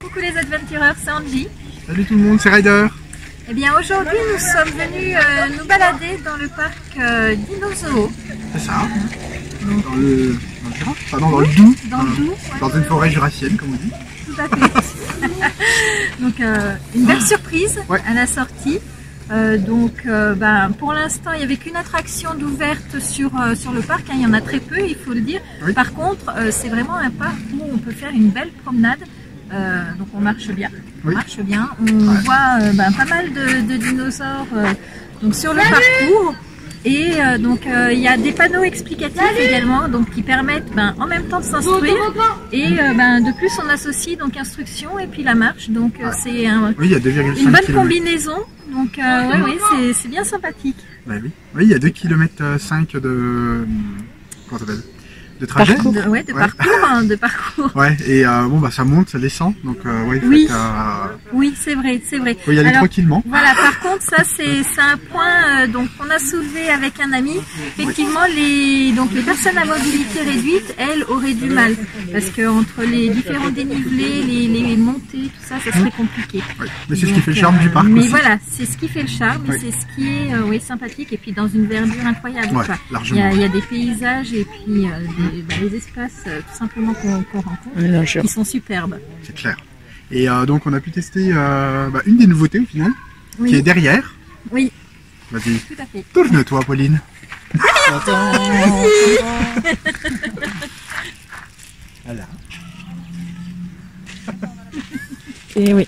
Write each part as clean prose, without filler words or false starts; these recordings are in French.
Coucou les adventureurs, c'est Angie. Salut tout le monde, c'est Ryder. Eh bien aujourd'hui nous sommes venus nous balader dans le parc Dino-Zoo. C'est ça. Dans le Jura, enfin non, dans le Doubs. Dans le Doubs, dans une forêt jurassienne comme on dit. Tout à fait. Donc une belle surprise à la sortie. Pour l'instant il n'y avait qu'une attraction d'ouverte sur le parc, il y en a très peu, il faut le dire. Oui. Par contre c'est vraiment un parc où on peut faire une belle promenade. Donc on marche bien, on voit pas mal de dinosaures donc sur le parcours. Et il y a des panneaux explicatifs également donc, qui permettent en même temps de s'instruire et de plus on associe donc instruction et puis la marche, donc c'est une bonne combinaison, donc c'est bien sympathique. Oui, il y a 2,5 km de... Comment ça s'appelle ? De trajet, parcours. De parcours. Ouais, et ça monte, ça descend, donc oui, c'est vrai, c'est vrai. Faut y aller tranquillement. Voilà, par contre, ça c'est un point donc on a soulevé avec un ami. Effectivement, les personnes à mobilité réduite, elles auraient du mal parce que entre les différents dénivelés, les montées, tout ça, ça serait compliqué. Ouais. Mais c'est ce qui fait le charme du parc. Mais aussi. voilà, c'est ce qui fait le charme, c'est ce qui est sympathique et puis dans une verdure incroyable. Il y a des paysages et puis les espaces tout simplement qu'on rencontre qui sont superbes. C'est clair. Et donc on a pu tester une des nouveautés au final, qui est derrière. Oui. Vas-y. Tout à fait. Tourne-toi Pauline. Voilà. Et oui.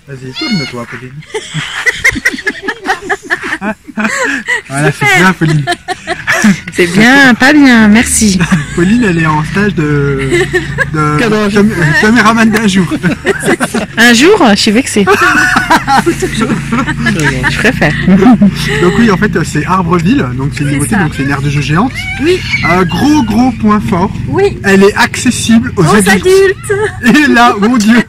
Vas-y, tourne-toi Pauline. Voilà, c'est bien Pauline. C'est bien, pas bien, merci. Pauline, elle est en stage de caméraman d'un jour. Un jour, je suis vexée. Je préfère. Donc oui, en fait, c'est Arbreville, donc c'est une nouveauté, donc c'est une aire de jeu géante. Oui. Un gros point fort. Oui. Elle est accessible aux adultes. Et là, mon Dieu.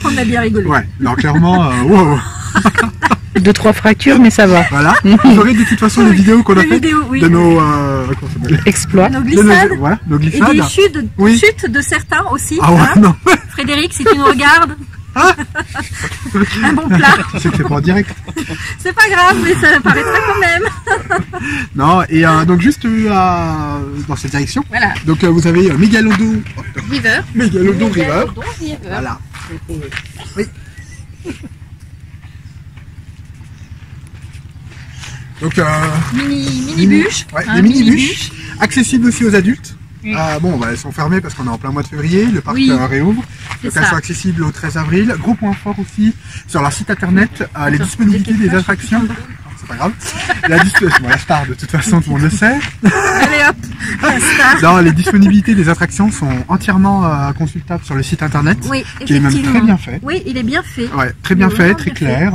On a bien rigolé. Ouais, alors clairement, wow. 2-3 fractures, mais ça va. Voilà. Vous aurez de toute façon les vidéos qu'on a faites de nos exploits, nos glissades, nos glissades. Et des chutes de certains aussi. Ah ouais, non. Frédéric, si tu nous regardes, un bon plat. C'est que c'est pas en direct. C'est pas grave, mais ça paraîtrait quand même. Non, et donc juste dans cette direction. Voilà. Donc vous avez Megalodon River. Megalodon River. Voilà. Oui. Donc mini bûches, des mini bûches, accessibles aussi aux adultes. Elles sont fermées parce qu'on est en plein mois de février, le parc réouvre. Donc elles sont accessibles au 13 avril. Gros point fort aussi sur leur site internet, les disponibilités des attractions. C'est pas grave. La star de toute façon, tout le monde le sait. Allez hop, la star. Non, les disponibilités des attractions sont entièrement consultables sur le site internet, qui est même très bien fait. Oui, il est bien fait. Ouais, très bien fait, très clair.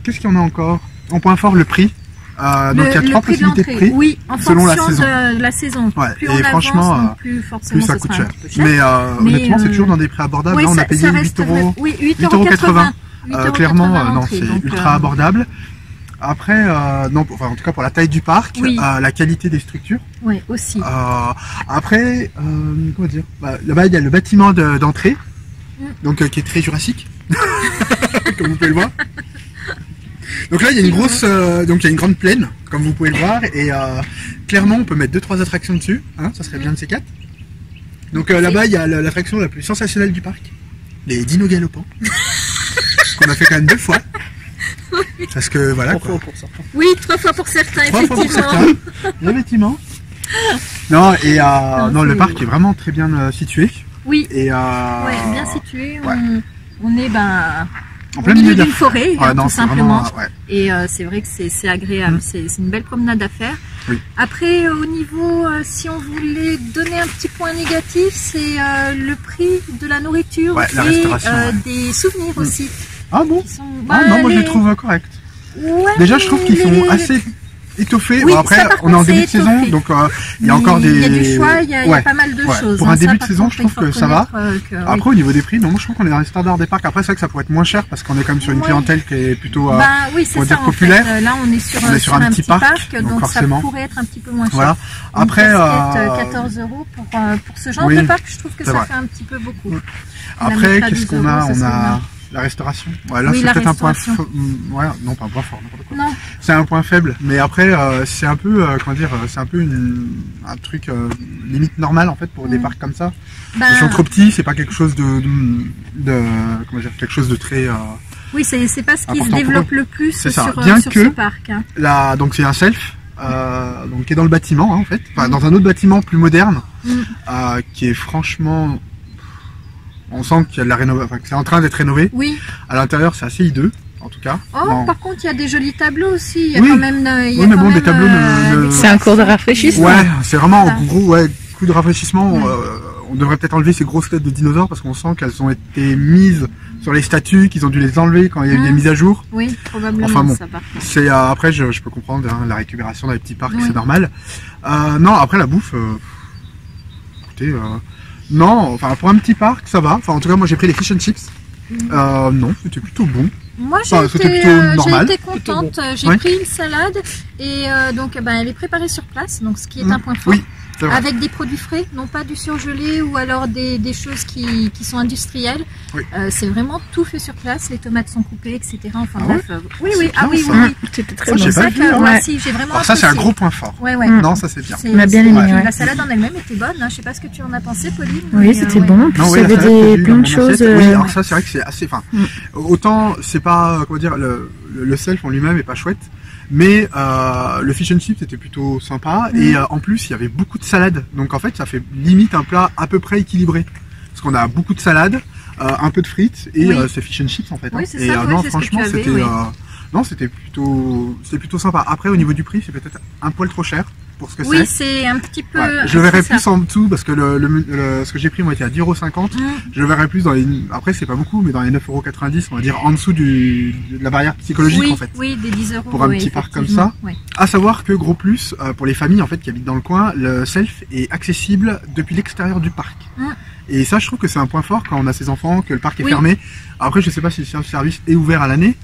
Qu'est-ce qu'il y en a encore? En point fort, le prix. Donc il y a 3 possibilités de prix. Oui, en selon fonction de la saison. Ouais, plus et franchement, plus forcément ça coûte cher. Mais honnêtement, c'est toujours dans des prix abordables. Là, on a payé 8,80 €. Clairement, non, c'est ultra abordable. Après, en tout cas pour la taille du parc, la qualité des structures. Oui, aussi. Après, comment dire, là-bas il y a le bâtiment d'entrée, donc qui est très jurassique, comme vous pouvez le voir. Donc là il y a une grosse, il y a une grande plaine, comme vous pouvez le voir, et clairement on peut mettre 2-3 attractions dessus, ça serait bien de ces 4. Donc là-bas il y a l'attraction la plus sensationnelle du parc, les dinos galopants, qu'on a fait quand même 2 fois. Parce que voilà. 3 fois pour certains. Oui, 3 fois pour certains, effectivement. Non, et le parc est vraiment très bien situé. Oui. Et bien situé. On est en plein milieu d'une forêt, tout simplement. Vraiment, et c'est vrai que c'est agréable. C'est une belle promenade à faire. Oui. Après, au niveau, si on voulait donner un petit point négatif, c'est le prix de la nourriture et des souvenirs aussi. Ah bon? Non, moi je les trouve corrects. Ouais, déjà je trouve qu'ils sont assez étoffé. Oui, bon, après, ça, par on est en contre, début de c'est saison, étoffé. donc il y a encore des... Il y a du choix, il y a pas mal de choses. Pour un hein, début ça, de par saison, contre, je trouve il faut que ça va. reconnaître, Après, au niveau des prix, non, moi je trouve qu'on est dans les standards des parcs. Après, c'est vrai que ça pourrait être moins cher parce qu'on est quand même sur une clientèle qui est plutôt bah, oui, c'est on va ça, dire populaire. En fait. Là, on est sur un petit parc, donc forcément. ça pourrait être un petit peu moins cher. Voilà. Après, 14 € pour ce genre de parc, je trouve que ça fait un petit peu beaucoup. Après, qu'est-ce qu'on a? On a la restauration. Ouais, là, oui, c'est peut-être un point fort. Ouais, non, pas un point fort, n'importe quoi. Non. C'est un point faible. Mais après, c'est un peu, comment dire, c'est un peu un truc limite normal en fait pour des parcs comme ça. Ils sont trop petits, c'est pas quelque chose de comment dire, quelque chose de très. Oui, c'est pas ce qui se développe le plus sur ce parc. Hein. Là, donc c'est un self. Donc qui est dans le bâtiment hein, en fait, enfin, dans un autre bâtiment plus moderne, qui est franchement, on sent qu'il y a de la rénovation, enfin, que c'est en train d'être rénové. Oui. À l'intérieur, c'est assez hideux, en tout cas. Oh, non. par contre, il y a des jolis tableaux aussi. Il y a quand même. Oui, mais bon, des tableaux. C'est un cours de rafraîchissement. Ouais, c'est vraiment un gros coup de rafraîchissement. On devrait peut-être enlever ces grosses têtes de dinosaures parce qu'on sent qu'elles ont été mises sur les statues, qu'ils ont dû les enlever quand il y a eu des mises à jour. Oui, probablement. Enfin bon, ça, c'est après je peux comprendre hein, la récupération dans les petits parcs, c'est normal. Non, après la bouffe, écoutez, non, enfin pour un petit parc ça va. Enfin en tout cas moi j'ai pris les fish and chips. Non, c'était plutôt bon. Moi j'ai été contente. J'ai pris une salade et donc elle est préparée sur place, donc ce qui est un point fort. Oui. Avec des produits frais, non pas du surgelé ou alors des choses qui sont industrielles. Oui. C'est vraiment tout fait sur place, les tomates sont coupées, etc. Enfin bref. Oui. C'était très bon. C'est ça que moi aussi j'ai vraiment. Alors ça c'est un gros point fort. Ouais. Non, ça c'est bien. On a bien aimé. La salade en elle-même était bonne. Hein. Je sais pas ce que tu en as pensé, Pauline. Oui, c'était bon. Puis il y avait plein de choses. Oui, alors ça c'est vrai que c'est assez. Enfin, autant c'est pas comment dire le self en lui-même est pas chouette. Mais le fish and chips était plutôt sympa et en plus il y avait beaucoup de salade, donc en fait ça fait limite un plat à peu près équilibré parce qu'on a beaucoup de salade, un peu de frites et c'est fish and chips en fait. Oui, c'est et ça, non franchement c'était non c'était plutôt sympa. Après au niveau du prix c'est peut-être un poil trop cher pour ce que c'est. Oui, c'est un petit peu. Je verrais plus en dessous parce que ce que j'ai pris moi était à 10,50 €. Je verrais plus dans les. Après c'est pas beaucoup, mais dans les 9,90 €, on va dire en dessous de la barrière psychologique en fait. Oui, des 10 € pour un petit parc comme ça. À savoir que gros plus pour les familles en fait qui habitent dans le coin, le self est accessible depuis l'extérieur du parc. Et ça, je trouve que c'est un point fort quand on a ses enfants, que le parc est fermé. Après, je sais pas si le service est ouvert à l'année,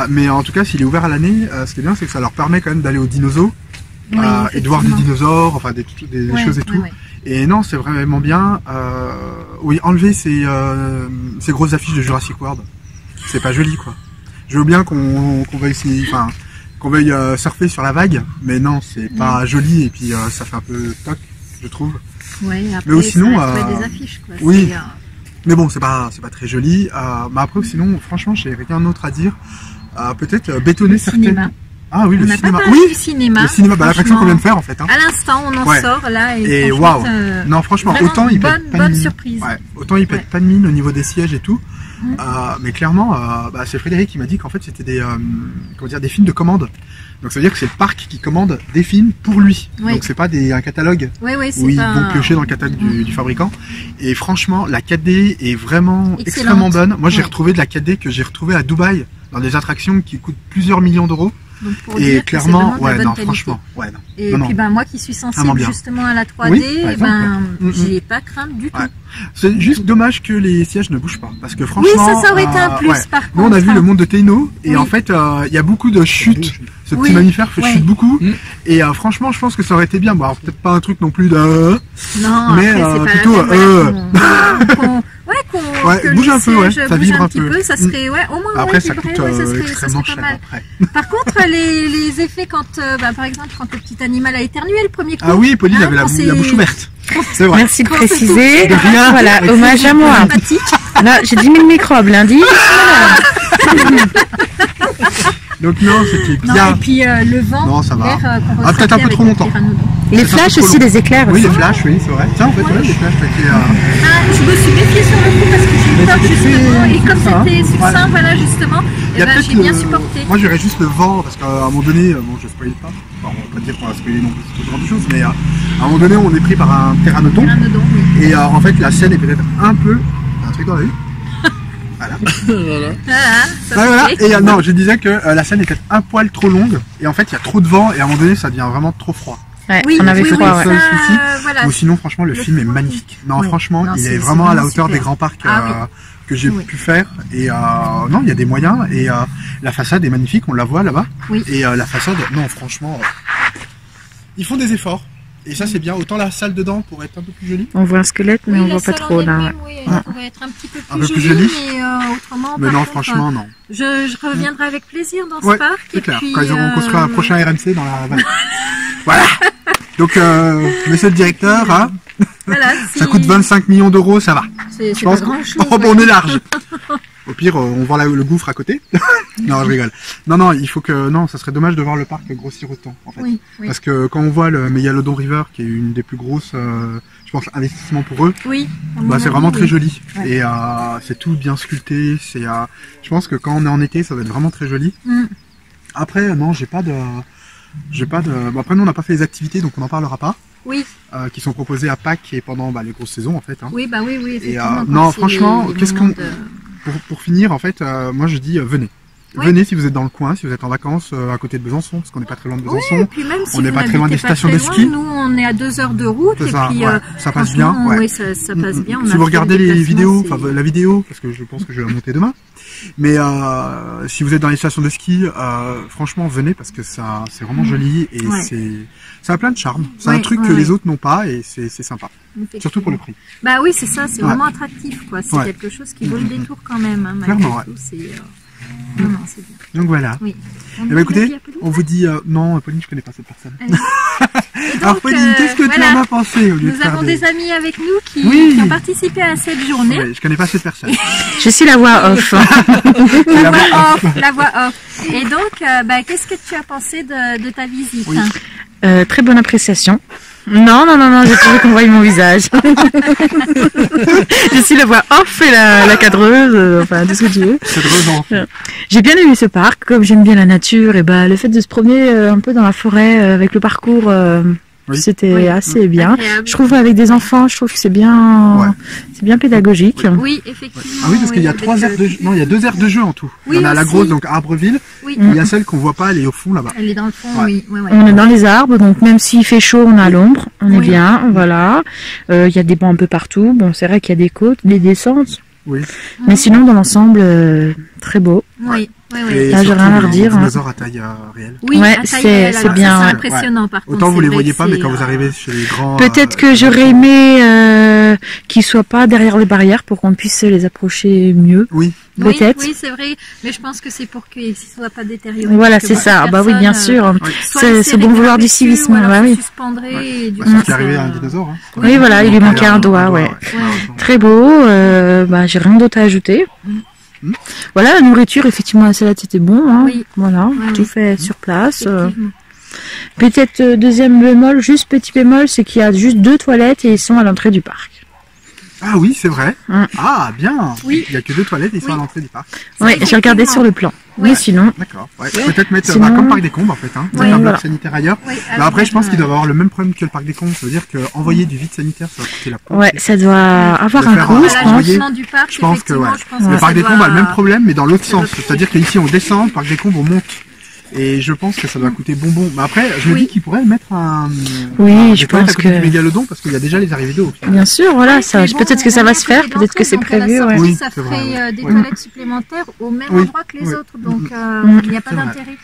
mais en tout cas, s'il est ouvert à l'année, ce qui est bien, c'est que ça leur permet quand même d'aller aux dinosaures. Et de voir des dinosaures, enfin des choses et tout. Et non, c'est vraiment bien. Oui, enlever ces grosses affiches de Jurassic World, c'est pas joli quoi. Je veux bien qu'on veuille qu'on veuille surfer sur la vague, mais non, c'est pas joli et puis ça fait un peu toc, je trouve. Ouais, après, mais sinon, des affiches quoi. Oui. Mais bon, c'est pas très joli. Mais après, sinon, franchement, j'ai rien d'autre à dire. Peut-être bétonner certaines. Ah oui, le cinéma. Du cinéma. Le cinéma, l'attraction qu'on vient de faire en fait. Hein. À l'instant, on en sort là. Et waouh. Non, franchement, autant il peut être bonne surprise. Autant il peut être pas de mine au niveau des sièges et tout. Mais clairement, c'est Frédéric qui m'a dit qu'en fait c'était des films de commande. Donc ça veut dire que c'est le parc qui commande des films pour lui. Donc c'est pas un catalogue où ils vont piocher dans le catalogue du fabricant. Et franchement, la 4D est vraiment extrêmement bonne. Moi j'ai retrouvé de la 4D que j'ai retrouvée à Dubaï dans des attractions qui coûtent plusieurs millions d'euros. Donc pour et dire clairement, que c'est franchement, Et puis moi qui suis sensible justement à la 3D, j'ai pas crainte du tout. C'est juste dommage que les sièges ne bougent pas, parce que franchement, oui, ça aurait été un plus par contre. Nous on a vu le monde de Teino et en fait il y a beaucoup de chutes. Ce petit mammifère chute beaucoup et franchement je pense que ça aurait été bien. Bon, alors peut-être pas un truc non plus de. Non, mais plutôt. Bouge un peu, ça vibre un peu. Ça serait, au moins, après, ça coûte extrêmement cher après. Par contre, les effets quand, par exemple, quand le petit animal a éternué le premier coup. Ah oui, Pauline avait la bouche ouverte. C'est vrai. Merci de préciser. Voilà, hommage à moi. Là, j'ai 10 000 microbes lundi. Donc non, c'était bien. Non, et puis le vent, non, ça va. Peut-être un peu trop longtemps. Les flashs aussi, les éclairs. Oui, les flashs, oui, c'est vrai. Tiens, en fait, les flashs, je me suis méfiée sur le coup parce que j'ai eu peur justement. Et comme c'était succinct, voilà, justement, j'ai bien supporté. Moi, j'aurais juste le vent parce qu'à un moment donné, bon, je spoil pas. Enfin, on va pas dire qu'on va spoiler non plus ce genre de choses, mais à un moment donné, on est pris par un pteranodon. Et en fait, la scène est peut-être un peu. Un truc dans la vue. Voilà. Voilà. Et non, je disais que la scène était un poil trop longue. Et en fait, il y a trop de vent. Et à un moment donné, ça devient vraiment trop froid. Ouais, Oui, on avait froid, ouais. seul souci. Voilà. Ou sinon, franchement, le film est magnifique. Non, franchement, il est vraiment à la hauteur des grands parcs que j'ai pu faire. Et non, il y a des moyens. Et la façade est magnifique, on la voit là-bas. Oui. Et la façade, non, franchement, ils font des efforts. Et ça, c'est bien. Autant la salle dedans pourrait être un peu plus jolie. On voit un squelette, mais Oui, on la voit pas salle trop en là. elle-même, oui, elle pourrait être un petit peu Un peu plus plus jolie, jolie. mais autrement, Mais par non, contre, franchement, non. je reviendrai avec plaisir dans ce Ouais, parc. c'est clair. Puis, Quand ils auront construit un prochain RMC dans la vallée. Voilà. Donc, monsieur le directeur, hein, voilà, ça coûte 25 millions d'euros, ça va. C'est Je pense pas qu'on grand-chose. on est large. Au pire, on voit le gouffre à côté. Non, je rigole. Non, il faut que... Non, ça serait dommage de voir le parc grossir autant, en fait. Oui. Parce que quand on voit le Megalodon River, qui est une des plus grosses, je pense, investissements pour eux, Oui. c'est vraiment très joli. Ouais. Et c'est tout bien sculpté. Je pense que quand on est en été, ça va être vraiment très joli. Mm. Après, non, j'ai pas de... Bon, après, nous, on n'a pas fait les activités, donc on n'en parlera pas. Oui. Qui sont proposées à Pâques et pendant les grosses saisons, en fait. Hein. Oui, bah oui, effectivement. Et, quand non, c'est franchement, les qu'est-ce moments qu'on... de- Pour finir, en fait, moi je dis venez. Oui. Venez si vous êtes dans le coin, si vous êtes en vacances à côté de Besançon, parce qu'on n'est pas très loin de Oui, Besançon. et puis même si on n'est vous pas très loin des n'habitez pas stations très de loin, ski. Nous, on est à 2 heures de route. C'est Et ça, puis, ouais, ça passe bien. franchement, Ouais. Oui, ça passe bien. On Si a vous fait regardez le les déplacement, vidéos, c'est- enfin la vidéo, parce que je pense que je vais la monter demain. Mais si vous êtes dans les stations de ski, franchement venez parce que ça c'est vraiment joli et Ouais. ça a plein de charme. C'est Ouais, un truc que les autres n'ont pas et c'est sympa. Effectivement. Surtout pour le prix. Bah oui, c'est ça, c'est Ouais. vraiment attractif, quoi. C'est Ouais. quelque chose qui vaut le détour quand même. Hein, malgré Clairement, ouais. tout, c'est, non, c'est bien. Donc voilà. Oui. Eh ben écoutez, on vous dit non, Pauline, je connais pas cette personne. Alors Pauline, qu'est-ce que tu en as pensé au lieu de Nous faire avons des amis avec nous qui ont participé à cette journée. Ouais, je connais pas cette personne. Je suis la voix off. La voix off. Et donc, qu'est-ce que tu as pensé de ta visite? Oui. Très bonne appréciation. Non, j'ai trouvé qu'on voyait mon visage. Je suis la voix off et la cadreuse, enfin tout ce que tu veux. J'ai bien aimé ce parc, comme j'aime bien la nature, et le fait de se promener un peu dans la forêt avec le parcours, c'était assez bien. Agréable. Je trouve avec des enfants, je trouve que c'est bien pédagogique. Oui, effectivement. Ah oui, parce qu'il y a 3 aires de jeu. Non, il y a 2 aires de jeu en tout. Oui, il y en a la aussi. grosse, donc Arbreville. Oui. Il y a celle qu'on voit pas, elle est au fond là-bas. Elle est dans le fond, Ouais. oui. On est dans les arbres, donc même s'il fait chaud, on est à l'ombre, on est bien, voilà. Il y a des bancs un peu partout. Bon, c'est vrai qu'il y a des côtes, des descentes. Oui. Mais sinon, dans l'ensemble, très beau. Oui. Et Là, j'ai surtout, rien à les redire. dinosaures à taille réelle. Oui, Ouais, à taille c'est réelle, alors bien, ça, ouais. c'est impressionnant par contre. Autant vous c'est les vrai voyez que pas, mais c'est, quand vous arrivez chez les grands. Peut-être que j'aurais aimé qu'ils soient pas derrière les barrières pour qu'on puisse les approcher mieux. Oui. Peut-être. Oui, c'est vrai, mais je pense que c'est pour qu'ils ne soient pas détériorés. Voilà, parce c'est que ça. beaucoup Bah de oui, bien personnes, sûr. soit C'est ils ce bon vouloir du dessus, civisme. ou alors Bah se oui. suspendraient et du C'est coup, ce qui est arrivé à un dinosaure. Hein. Oui, voilà, il lui manquait un doigt, ouais. Très beau. J'ai rien d'autre à ajouter. Voilà, la nourriture, effectivement, la salade c'était bon. Hein. Oui. Voilà, Oui, tout oui. fait sur place. Effectivement. Peut-être deuxième bémol, juste petit bémol, c'est qu'il y a juste 2 toilettes et ils sont à l'entrée du parc. Ah oui, c'est vrai. Mm. Ah, bien. Oui. Il y a que 2 toilettes et ils sont à l'entrée du parc. Oui, j'ai regardé sur le plan. Ouais. Mais sinon, D'accord. Ouais. Peut-être mettre Sinon- comme Parc des Combes en fait. Hein. Ouais, Mettre un bloc voilà. sanitaire ailleurs. Oui, Mais alors, après, je pense qu'ils doivent avoir le même problème que le Parc des Combes. Ça veut dire qu'envoyer du vide sanitaire, ça va coûter la peau. ouais, ça doit avoir Le un faire coût, à je la pense. l'agencement du parc, Je pense que ouais. effectivement, je pense Le que Parc ça des Combes a le même doit- problème, mais dans l'autre ça doit sens. C'est-à-dire qu'ici on descend, Parc des Combes on monte. Et je pense que ça doit coûter bonbon. Mais après, je me Oui. dis qu'ils pourraient mettre Oui, des je toilettes pense à côté que- du mégalodon parce qu'il y a déjà les arrivées d'eau. Bien sûr, voilà, Oui, ça, mais bon, peut-être que ça on va est se à faire, côté peut-être que c'est d'entrée, donc à prévu. la Ouais. sortie, Oui, ça c'est ferait vrai. des Oui. toilettes supplémentaires au même Oui. endroit que les Oui. autres, donc il n'y a pas C'est vrai. d'intérêt.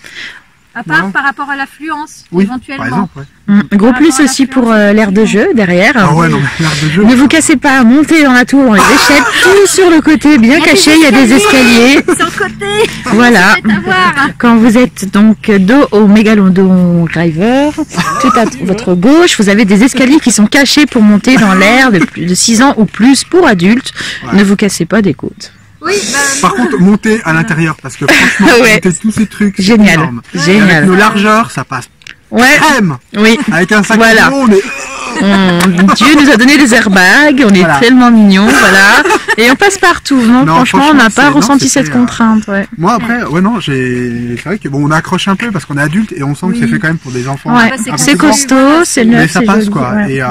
À part Non. par rapport à l'affluence, Oui, éventuellement. par exemple. Ouais. Gros Par plus rapport à aussi pour l'affluence, l'aire de jeu derrière. Ah ouais, non, mais l'air de jeu. Ne vous cassez pas, montez dans la tour, on les échelle tout sur le côté, bien caché, il y a des escaliers. Sur le côté. Voilà. C'est à voir. Quand vous êtes donc dos au Megalodon Driver, tout à votre gauche, vous avez des escaliers qui sont cachés pour monter dans l'air de plus de 6 ans ou plus pour adultes. Ouais. Ne vous cassez pas des côtes. Oui, Par contre, monter à l'intérieur parce que franchement, Ouais. monter tous ces trucs, c'est Génial. énorme. Et avec Génial. nos largeurs, ça passe Ouais, crème. oui. Avec un sac Voilà. de on est... Dieu nous a donné des airbags, on est Voilà. tellement mignons, voilà. Et on passe partout. Non, franchement, on n'a pas ressenti cette contrainte. Ouais. Moi, après, c'est vrai que bon, on accroche un peu parce qu'on est adulte et on sent que c'est fait quand même pour des enfants. Ouais, c'est costaud, c'est neuf. Mais ça passe, quoi. Ouais. Et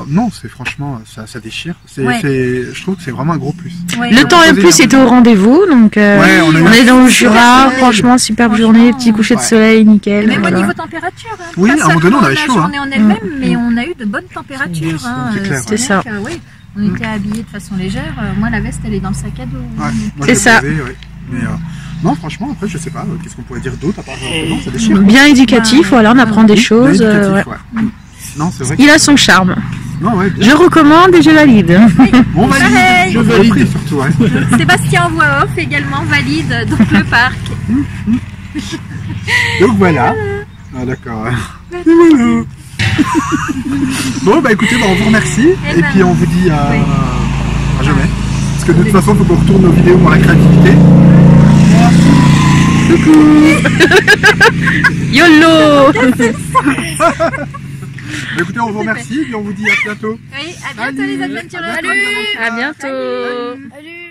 non, c'est franchement, ça déchire. Je trouve que c'est vraiment un gros plus. Ouais. Le temps et plus était au rendez-vous, donc on est dans le Jura. Franchement, superbe journée, petit coucher de soleil, nickel. Même au niveau température. Oui, à un moment donné, on avait chaud. La journée en elle-même, mais on a eu de bonnes températures. C'est ça. On était habillés de façon légère. Moi, la veste, elle est dans le sac à dos. C'est ça. Mais non, franchement, après, je sais pas, qu'est-ce qu'on pourrait dire d'autre à part non, ça déchire. Bien éducatif, voilà, on apprend des choses. Non, c'est vrai. Il a son charme. Non, je recommande et je valide. On valide. Je valide surtout. Sébastien en voix off également valide donc le parc. Donc voilà. Ah d'accord. Bon bah écoutez, on vous remercie et puis on vous dit à jamais. Parce que de toute façon, il faut qu'on retourne nos vidéos pour la créativité. Coucou. YOLO. Écoutez, on vous remercie et on vous dit à bientôt. Oui, à bientôt les adventureux. Salut. À bientôt. Salut.